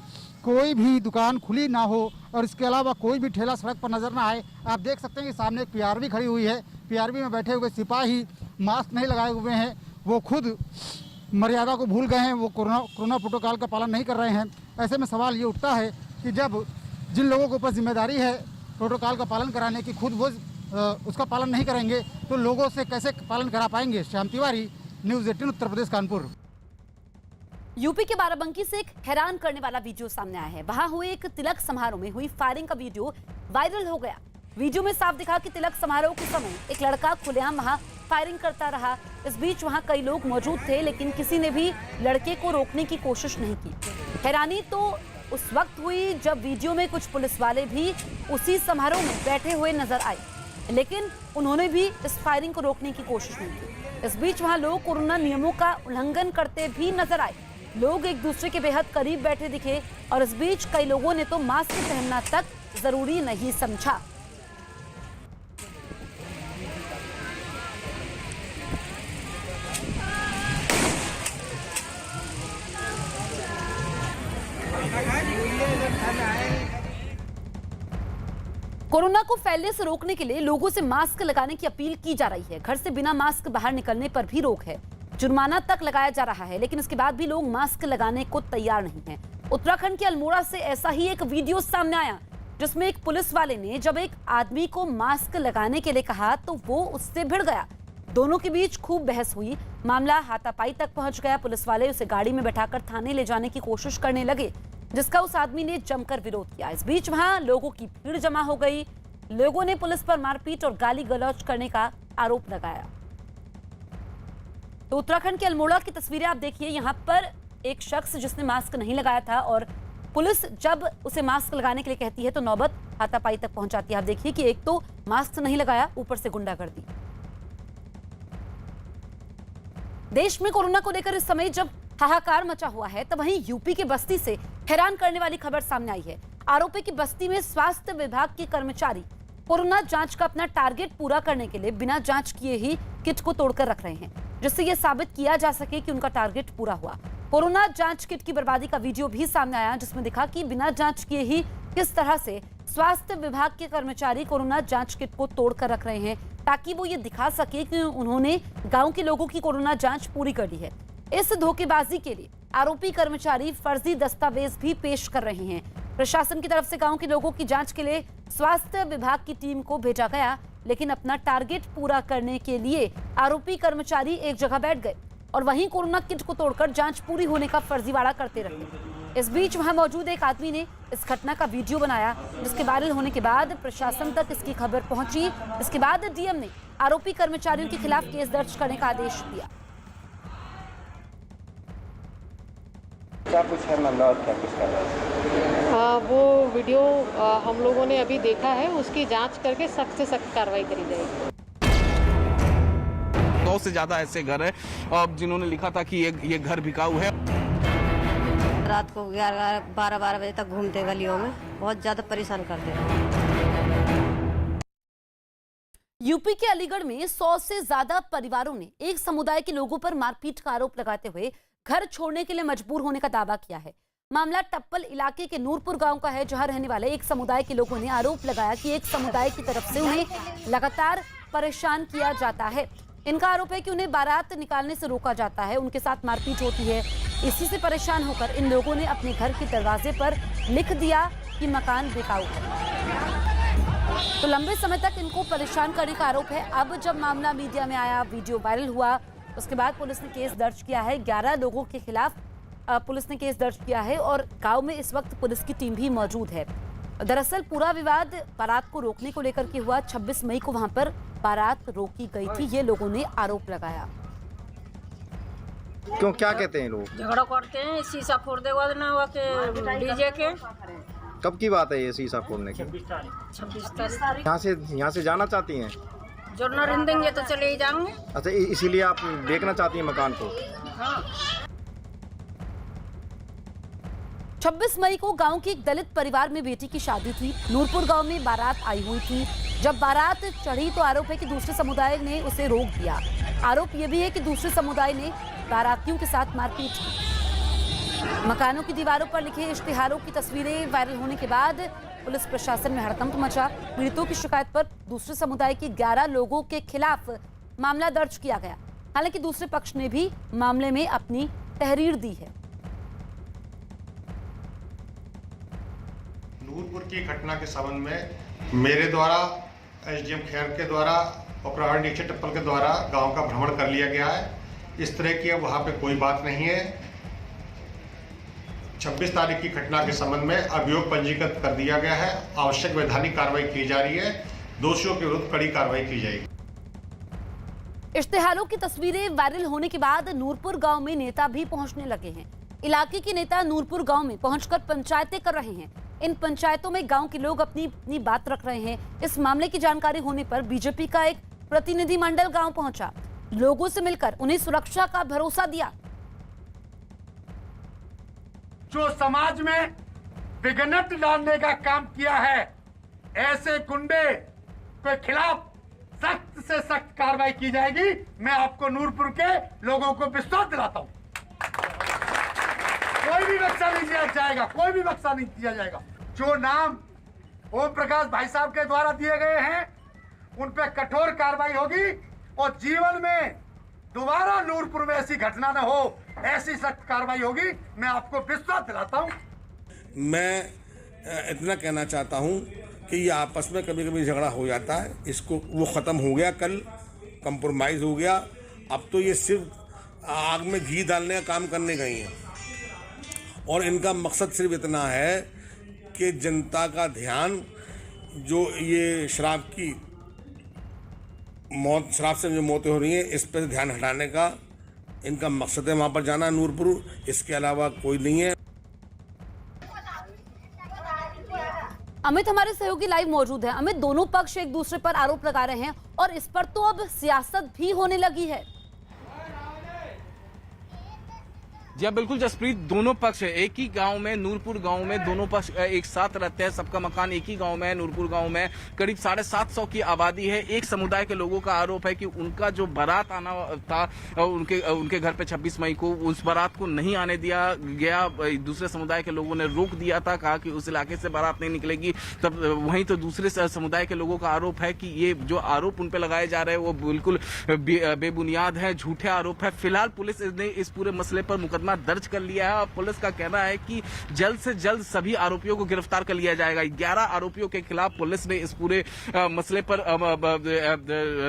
कोई भी दुकान खुली ना हो और इसके अलावा कोई भी ठेला सड़क पर नज़र ना आए। आप देख सकते हैं कि सामने एक पीआरवी खड़ी हुई है। पीआरवी में बैठे हुए सिपाही मास्क नहीं लगाए हुए हैं, वो खुद मर्यादा को भूल गए हैं, वो कोरोना प्रोटोकॉल का पालन नहीं कर रहे हैं। ऐसे में सवाल ये उठता है कि जब जिन लोगों के ऊपर जिम्मेदारी है प्रोटोकॉल का पालन कराने की, खुद वो उसका पालन नहीं करेंगे तो लोगों से कैसे पालन करा पाएंगे। श्याम तिवारी, न्यूज़ 18 उत्तर प्रदेश, कानपुर। यूपी के बाराबंकी से एक हैरान करने वाला वीडियो सामने आया है। वहां हुए एक तिलक समारोह में हुई फायरिंग का वीडियो वायरल हो गया। वीडियो में साफ दिखा कि तिलक समारोह के समय एक लड़का खुलेआम वहां फायरिंग करता रहा। इस बीच वहां कई लोग मौजूद थे, लेकिन किसी ने भी लड़के को रोकने की कोशिश नहीं की। हैरानी तो उस वक्त हुई जब वीडियो में कुछ पुलिस वाले भी उसी समारोह में बैठे हुए नजर आए, लेकिन उन्होंने भी इस फायरिंग को रोकने की कोशिश नहीं की। इस बीच वहां लोग कोरोना नियमों का उल्लंघन करते भी नजर आए। लोग एक दूसरे के बेहद करीब बैठे दिखे और इस बीच कई लोगों ने तो मास्क पहनना तक जरूरी नहीं समझा। कोरोना को फैलने से रोकने के लिए लोगों से मास्क लगाने की अपील की जा रही है। घर से बिना मास्क बाहर निकलने पर भी रोक है, जुर्माना तक लगाया जा रहा है, लेकिन इसके बाद भी लोग मास्क लगाने को तैयार नहीं हैं। उत्तराखंड के अल्मोड़ा से ऐसा ही एक वीडियो सामने आया, जिसमें एक पुलिस वाले ने जब एक आदमी को मास्क लगाने के लिए कहा तो वो उससे भिड़ गया। दोनों के बीच खूब बहस हुई, मामला हाथापाई तक पहुंच गया। पुलिस वाले उसे गाड़ी में बैठाकर थाने ले जाने की कोशिश करने लगे, जिसका उस आदमी ने जमकर विरोध किया। इस बीच वहां लोगों की भीड़ जमा हो गई। लोगों ने पुलिस पर मारपीट और गाली गलौज करने का आरोप लगाया। तो उत्तराखंड के अल्मोड़ा की तस्वीरें आप देखिए। यहाँ पर एक शख्स जिसने मास्क नहीं लगाया था और पुलिस जब उसे मास्क लगाने के लिए कहती है तो नौबत हाथापाई तक पहुंच जाती है। आप देखिए कि एक तो मास्क नहीं लगाया, ऊपर से गुंडागर्दी। देश में कोरोना को लेकर इस समय जब हाहाकार मचा हुआ है, तब वहीं यूपी के बस्ती से हैरान करने वाली खबर सामने आई है। आरोप है कि बस्ती में स्वास्थ्य विभाग के कर्मचारी कोरोना जांच का अपना टारगेट पूरा करने के लिए बिना जांच किए ही किट को तोड़कर रख रहे हैं, जिससे यह साबित किया जा सके कि उनका टारगेट पूरा हुआ। कोरोना जांच किट की बर्बादी का वीडियो भी सामने आया, जिसमें दिखा कि बिना जांच किए ही किस तरह से स्वास्थ्य विभाग के कर्मचारी कोरोना जांच किट को तोड़कर रख रहे हैं, ताकि वो ये दिखा सके कि उन्होंने गांव के लोगों की कोरोना जांच पूरी कर ली है। इस धोखेबाजी के लिए आरोपी कर्मचारी फर्जी दस्तावेज भी पेश कर रहे हैं। प्रशासन की तरफ से गांव के लोगों की जांच के लिए स्वास्थ्य विभाग की टीम को भेजा गया, लेकिन अपना टारगेट पूरा करने के लिए आरोपी कर्मचारी एक जगह बैठ गए और वहीं कोरोना किट को तोड़कर जांच पूरी होने का फर्जीवाड़ा करते रहे। इस बीच वहां मौजूद एक आदमी ने इस घटना का वीडियो बनाया, जिसके वायरल होने के बाद प्रशासन तक इसकी खबर पहुंची। इसके बाद डीएम ने आरोपी कर्मचारियों के खिलाफ केस दर्ज करने का आदेश दिया। क्या कुछ है मामला और क्या कुछ कर रहा है? वो वीडियो हम लोगों ने अभी देखा है, उसकी जांच करके सख्त से सख्त कार्रवाई करी जाएगी। 100 से ज़्यादा ऐसे घर हैं जिन्होंने लिखा था कि ये घर बिकाऊ है। रात को 11-12 बजे तक घूमते गलियों में, बहुत ज़्यादा परेशान करते हैं। यूपी के अलीगढ़ में 100 से ज्यादा परिवारों ने एक समुदाय के लोगों पर मारपीट का आरोप लगाते हुए घर छोड़ने के लिए मजबूर होने का दावा किया है। मामला टप्पल इलाके के नूरपुर गांव का है, जहां रहने वाले एक समुदाय के लोगों ने आरोप लगाया कि एक समुदाय की तरफ से उन्हें लगातार परेशान किया जाता है। इनका आरोप है कि उन्हें बारात निकालने से रोका जाता है, उनके साथ मारपीट होती है। इसी से परेशान होकर इन लोगों ने अपने घर के दरवाजे पर लिख दिया कि मकान बिकाऊ है। तो लंबे समय तक इनको परेशान करने का आरोप है। अब जब मामला मीडिया में आया, वीडियो वायरल हुआ, उसके बाद पुलिस ने केस दर्ज किया है। 11 लोगों के खिलाफ पुलिस ने केस दर्ज किया है और गांव में इस वक्त पुलिस की टीम भी मौजूद है। दरअसल पूरा विवाद बारात को रोकने को लेकर के हुआ। 26 मई को वहां पर बारात रोकी गई थी, ये लोगों ने आरोप लगाया। क्यों, क्या कहते हैं लोग? झगड़ा करते हैं, शीशा फोड़ देगा ना के डीजे के। कब की बात है ये शीशा फोड़ने की? 26 तारीख। यहाँ से जाना चाहती हैं? जो न रहने तो चले ही जाएंगे। अच्छा, इसीलिए आप देखना चाहती हैं मकान को? हाँ। 26 मई को गांव के एक दलित परिवार में बेटी की शादी थी। नूरपुर गांव में बारात आई हुई थी। जब बारात चढ़ी तो आरोप है कि दूसरे समुदाय ने उसे रोक दिया। आरोप यह भी है कि दूसरे समुदाय ने बारातियों के साथ मारपीट की। मकानों की दीवारों पर लिखे इश्तिहारों की तस्वीरें वायरल होने के बाद पुलिस प्रशासन में हड़कंप मचा। पीड़ितों की शिकायत पर दूसरे समुदाय के 11 लोगों के खिलाफ मामला दर्ज किया गया। हालांकि दूसरे पक्ष ने भी मामले में अपनी तहरीर दी है। नूरपुर की घटना के संबंध में मेरे द्वारा, एसडीएम खैर के द्वारा और प्रभारी निरीक्षक टप्पल के द्वारा गांव का भ्रमण कर लिया गया है। इस तरह की अब वहां पे कोई बात नहीं है। 26 तारीख की घटना के संबंध में अभियोग पंजीकृत कर दिया गया है। आवश्यक वैधानिक कार्रवाई की जा रही है। दोषियों के विरुद्ध कड़ी कार्रवाई की जाएगी। इश्तिहारों की तस्वीरें वायरल होने के बाद नूरपुर गांव में नेता भी पहुंचने लगे हैं। इलाके के नेता नूरपुर गांव में पहुंचकर पंचायतें कर रहे हैं। इन पंचायतों में गांव के लोग अपनी अपनी बात रख रहे हैं। इस मामले की जानकारी होने पर बीजेपी का एक प्रतिनिधिमंडल गांव पहुंचा। लोगों से मिलकर उन्हें सुरक्षा का भरोसा दिया। जो समाज में विघटन डालने का काम किया है, ऐसे गुंडे के खिलाफ सख्त से सख्त कार्रवाई की जाएगी। मैं आपको नूरपुर के लोगों को विश्वास दिलाता हूं। कोई भी बख्शा नहीं दिया जाएगा, कोई भी बख्शा नहीं दिया जाएगा। जो नाम ओम प्रकाश भाई साहब के द्वारा दिए गए हैं, उन पर कठोर कार्रवाई होगी और जीवन में दोबारा नूरपुर में ऐसी घटना न हो, ऐसी सख्त कार्रवाई होगी। मैं आपको विश्वास दिलाता हूं। मैं इतना कहना चाहता हूं कि ये आपस में कभी कभी झगड़ा हो जाता है, इसको वो ख़त्म हो गया, कल कंप्रोमाइज़ हो गया। अब तो ये सिर्फ आग में घी डालने का काम करने गई हैं और इनका मकसद सिर्फ इतना है कि जनता का ध्यान, जो ये शराब से जो मौतें हो रही हैं, इस पर ध्यान हटाने का इनका मकसद है। वहाँ पर जाना नूरपुर, इसके अलावा कोई नहीं है। अमित हमारे सहयोगी लाइव मौजूद है। अमित, दोनों पक्ष एक दूसरे पर आरोप लगा रहे हैं और इस पर तो अब सियासत भी होने लगी है। जी हाँ, बिल्कुल जसप्रीत, दोनों पक्ष एक ही गांव में, नूरपुर गांव में दोनों पक्ष एक साथ रहते हैं। सबका मकान एक ही गांव में है। नूरपुर गांव में करीब 750 की आबादी है। एक समुदाय के लोगों का आरोप है कि उनका जो बारात आना था उनके घर पे 26 मई को, उस बारात को नहीं आने दिया गया। दूसरे समुदाय के लोगों ने रोक दिया था, कहा कि उस इलाके से बारात नहीं निकलेगी। तब वहीं तो दूसरे समुदाय के लोगों का आरोप है कि ये जो आरोप उन पे लगाए जा रहे हैं वो बिल्कुल बेबुनियाद है, झूठे आरोप है। फिलहाल पुलिस ने इस पूरे मसले पर मुकदमा दर्ज कर लिया है और पुलिस का कहना है कि जल्द से जल्द सभी आरोपियों को गिरफ्तार कर लिया जाएगा। 11 आरोपियों के खिलाफ पुलिस ने इस पूरे मसले पर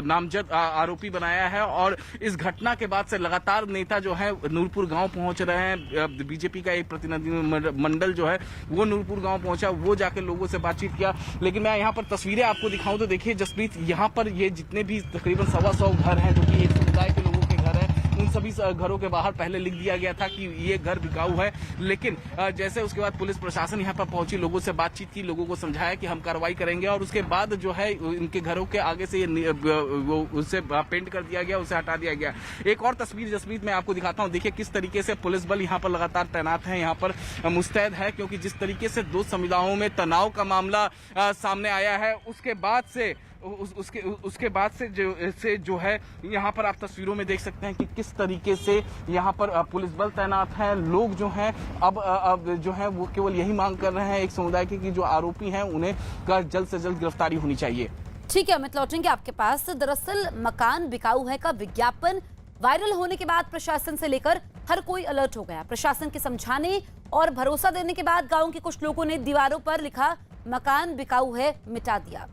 नामजद आरोपी बनाया है और इस घटना के बाद से लगातार नेता जो है नूरपुर गांव पहुंच रहे हैं। बीजेपी का एक प्रतिनिधिमंडल जो है वो नूरपुर गांव पहुंचा, वो जाकर लोगों से बातचीत किया। लेकिन मैं यहाँ पर तस्वीरें आपको दिखाऊं तो देखिए जसप्रीत, यहाँ पर ये जितने भी तकरीबन 125 घर हैं जो कि एक समुदाय के लोगों के घर हैं, उन सभी घरों के बाहर पहले लिख दिया गया था कि ये घर बिकाऊ है। लेकिन जैसे उसके बाद पुलिस प्रशासन यहाँ पर पहुंची, लोगों से बातचीत की, लोगों को समझाया कि हम कार्रवाई करेंगे और उसके बाद जो है इनके घरों के आगे से वो उससे पेंट कर दिया गया, उसे हटा दिया गया। एक और तस्वीर जसप्रीत मैं आपको दिखाता हूँ। देखिए किस तरीके से पुलिस बल यहाँ पर लगातार तैनात है, यहाँ पर मुस्तैद है, क्योंकि जिस तरीके से दो समुदायों में तनाव का मामला सामने आया है, उसके बाद से उसके बाद से जो है यहाँ पर आप तस्वीरों में देख सकते हैं कि किस तरीके से यहाँ पर पुलिस बल तैनात है। लोग जो हैं अब जो है वो केवल यही मांग कर रहे हैं एक समुदाय के कि जो आरोपी हैं उन्हें का जल्द से जल्द गिरफ्तारी होनी चाहिए। ठीक है अमित, लौटेंगे आपके पास। दरअसल मकान बिकाऊ है का विज्ञापन वायरल होने के बाद प्रशासन से लेकर हर कोई अलर्ट हो गया। प्रशासन के समझाने और भरोसा देने के बाद गाँव के कुछ लोगों ने दीवारों पर लिखा मकान बिकाऊ है मिटा दिया।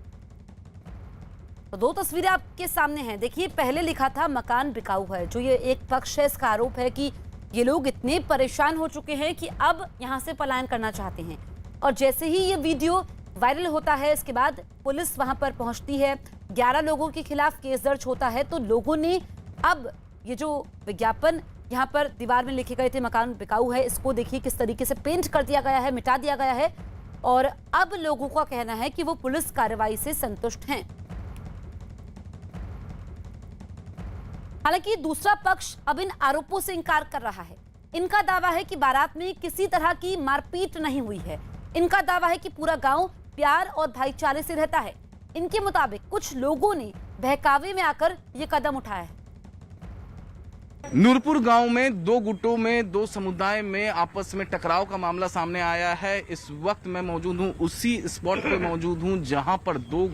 तो दो तस्वीरें आपके सामने हैं। देखिए पहले लिखा था मकान बिकाऊ है, जो ये एक पक्ष है इसका आरोप है कि ये लोग इतने परेशान हो चुके हैं कि अब यहाँ से पलायन करना चाहते हैं। और जैसे ही ये वीडियो वायरल होता है इसके बाद पुलिस वहां पर पहुंचती है, 11 लोगों के खिलाफ केस दर्ज होता है। तो लोगों ने अब ये जो विज्ञापन यहाँ पर दीवार में लिखे गए थे मकान बिकाऊ है, इसको देखिए किस तरीके से पेंट कर दिया गया है, मिटा दिया गया है। और अब लोगों का कहना है कि वो पुलिस कार्रवाई से संतुष्ट हैं। हालांकि दूसरा पक्ष अब इन आरोपों से इंकार कर रहा है। इनका दावा है कि बारात में किसी तरह की मारपीट नहीं हुई है। इनका दावा है कि पूरा गांव प्यार और भाईचारे से रहता है। इनके मुताबिक कुछ लोगों ने बहकावे में आकर ये कदम उठाया है। नूरपुर गांव में दो गुटों में, दो समुदाय में आपस में टकराव का मामला सामने आया है। इस वक्त मैं मौजूद हूं, उसी स्पॉट पे मौजूद हूं जहां पर दो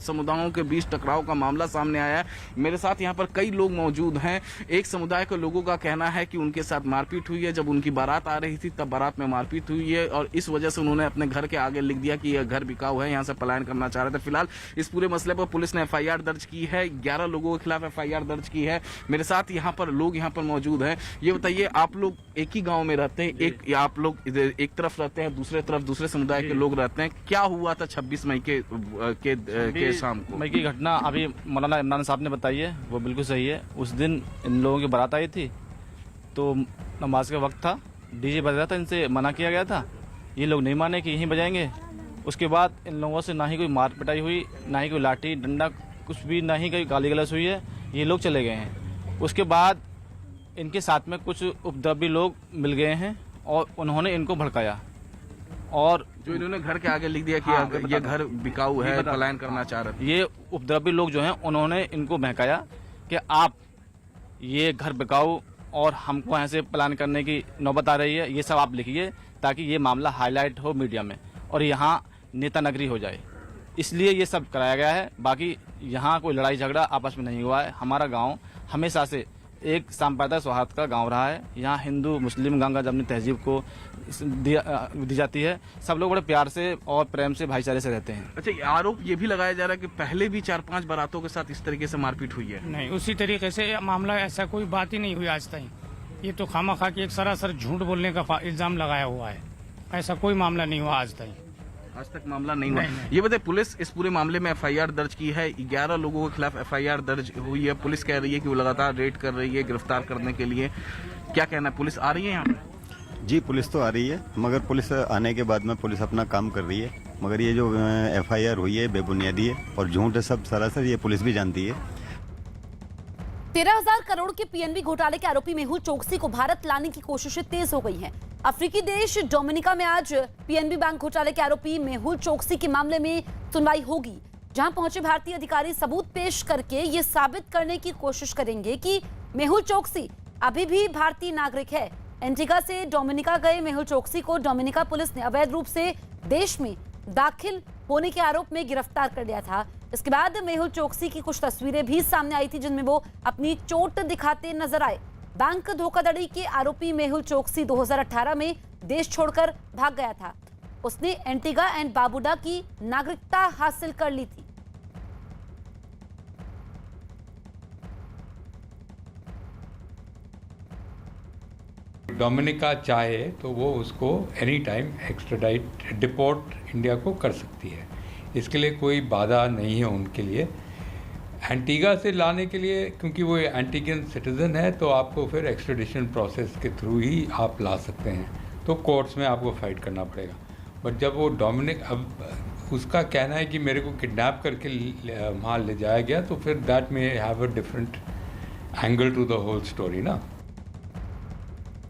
समुदायों के बीच टकराव का मामला सामने आया है। मेरे साथ यहां पर कई लोग मौजूद हैं। एक समुदाय के लोगों का कहना है कि उनके साथ मारपीट हुई है। जब उनकी बारात आ रही थी तब बारात में मारपीट हुई है और इस वजह से उन्होंने अपने घर के आगे लिख दिया कि यह घर बिकाऊ है, यहाँ से पलायन करना चाह रहे थे। फिलहाल इस पूरे मसले पर पुलिस ने FIR दर्ज की है, 11 लोगों के खिलाफ FIR दर्ज की है। मेरे साथ यहाँ पर लोग यहाँ पर मौजूद हैं। ये बताइए, आप लोग एक ही गांव में रहते हैं, आप लोग एक तरफ रहते हैं, दूसरे तरफ दूसरे समुदाय के लोग रहते हैं। क्या हुआ था 26 मई के शाम को? मई की घटना अभी मौलाना इमरान साहब ने बताई है, वो बिल्कुल सही है। उस दिन इन लोगों की बारात आई थी तो नमाज का वक्त था, DJ बज रहा था, इनसे मना किया गया था। ये लोग नहीं माने कि यहीं बजाएंगे। उसके बाद इन लोगों से ना ही कोई मार पिटाई हुई, ना ही कोई लाठी डंडा, कुछ भी, ना ही कोई गाली गलौज हुई है। ये लोग चले गए हैं। उसके बाद इनके साथ में कुछ उपद्रवी लोग मिल गए हैं और उन्होंने इनको भड़काया और जो इन्होंने घर के आगे लिख दिया कि ये घर बिकाऊ है, पलायन करना चाह रहे थे। ये उपद्रवी लोग जो हैं उन्होंने इनको बहकाया कि आप ये घर बिकाऊ और हमको यहाँ से पलायन करने की नौबत आ रही है, ये सब आप लिखिए ताकि ये मामला हाईलाइट हो मीडिया में और यहाँ नेता नगरी हो जाए। इसलिए ये सब कराया गया है। बाकी यहाँ कोई लड़ाई झगड़ा आपस में नहीं हुआ है। हमारा गाँव हमेशा से एक सांप्रदायिक सौहार्द का गांव रहा है। यहाँ हिंदू मुस्लिम गंगा जमनी तहजीब को दी जाती है। सब लोग बड़े प्यार से और प्रेम से भाईचारे से रहते हैं। अच्छा, आरोप ये भी लगाया जा रहा है कि पहले भी 4-5 बारातों के साथ इस तरीके से मारपीट हुई है। नहीं, उसी तरीके से मामला, ऐसा कोई बात ही नहीं हुई आज तक। ये तो खामा की एक सरासर झूठ बोलने का इल्जाम लगाया हुआ है। ऐसा कोई मामला नहीं हुआ आज तक मामला नहीं हुआ। ये बताइए, पुलिस इस पूरे मामले में FIR दर्ज की है, 11 लोगों के खिलाफ FIR दर्ज हुई है। पुलिस कह रही है कि वो लगातार रेड कर रही है गिरफ्तार करने के लिए। क्या कहना है, पुलिस आ रही है यहाँ पे? जी, पुलिस तो आ रही है, मगर पुलिस आने के बाद में पुलिस अपना काम कर रही है। मगर ये जो FIR हुई है बेबुनियादी है और झूठ है सब सरासर, ये पुलिस भी जानती है। 13,000 करोड़ के PNB घोटाले के आरोपी मेहुल चोकसी को भारत लाने की कोशिशें तेज हो गई हैं। अफ्रीकी देश डोमिनिका में आज PNB बैंक घोटाले के आरोपी मेहुल चोकसी के मामले में सुनवाई होगी, जहां पहुंचे भारतीय अधिकारी सबूत पेश करके ये साबित करने की कोशिश करेंगे कि मेहुल चोकसी अभी भी भारतीय नागरिक है। एंटीगा से डोमिनिका गए मेहुल चोकसी को डोमिनिका पुलिस ने अवैध रूप से देश में दाखिल होने के आरोप में गिरफ्तार कर लिया था। इसके बाद मेहुल चोकसी की कुछ तस्वीरें भी सामने आई थी जिनमें वो अपनी चोट दिखाते नजर आए। बैंक धोखाधड़ी के आरोपी मेहुल चोकसी 2018 में देश छोड़कर भाग गया था। उसने एंटीगा एंड बारबुडा की नागरिकता हासिल कर ली थी। डोमिनिका चाहे तो वो उसको any time extradite deport India को कर सकती है। इसके लिए कोई बाधा नहीं है उनके लिए। एंटीगा से लाने के लिए, क्योंकि वो एंटीगन सिटीज़न है, तो आपको फिर एक्स्ट्रेडिशन प्रोसेस के थ्रू ही आप ला सकते हैं। तो कोर्ट्स में आपको फाइट करना पड़ेगा। बट जब वो अब उसका कहना है कि मेरे को किडनैप करके वहाँ ले जाया गया, तो फिर that may have a different angle to the whole story ना।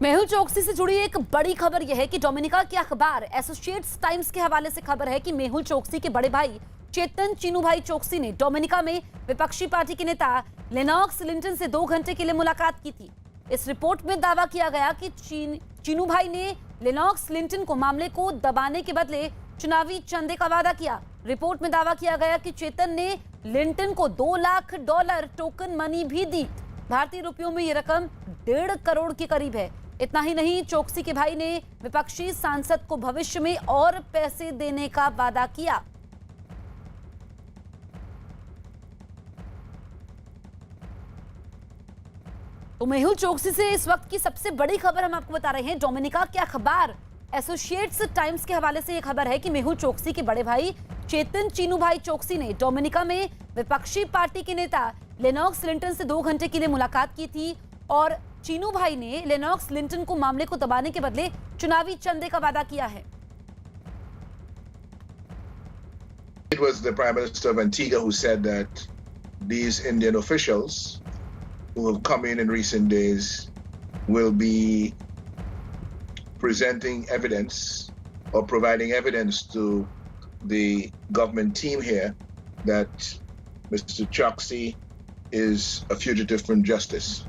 मेहुल चोकसी से जुड़ी एक बड़ी खबर यह है कि डोमिनिका के अखबार एसोसिएट्स टाइम्स के हवाले से खबर है कि मेहुल चोकसी के बड़े भाई चेतन चिनूभाई चोकसी ने डोमिनिका में विपक्षी पार्टी के नेता लेनॉक्स लिंटन से 2 घंटे के लिए मुलाकात की थी। इस रिपोर्ट में दावा किया गया कि चिनूभाई ने लेनॉक्स लिंटन को मामले को दबाने के बदले चुनावी चंदे का वादा किया। रिपोर्ट में दावा किया गया कि चेतन ने लिंटन को $2 लाख टोकन मनी भी दी। भारतीय रुपयों में यह रकम 1.5 करोड़ के करीब है। इतना ही नहीं, चोकसी के भाई ने विपक्षी सांसद को भविष्य में और पैसे देने का वादा किया। तो मेहुल चोकसी से इस वक्त की सबसे बड़ी खबर हम आपको बता रहे हैं। डोमिनिका के अखबार एसोसिएट्स टाइम्स के हवाले से यह खबर है कि मेहुल चोकसी के बड़े भाई चेतन चिनूभाई चोकसी ने डोमिनिका में विपक्षी पार्टी के नेता लेनॉक्स लिंटन से 2 घंटे के लिए मुलाकात की थी और चिनूभाई ने लेनॉक्स लिंटन को मामले को दबाने के बदले चुनावी चंदे का वादा किया है। It was the Prime Minister of Antigua who said that these Indian officials who have come in recent days will be presenting evidence or providing evidence to the government team here that Mr. Choksi is a fugitive from justice.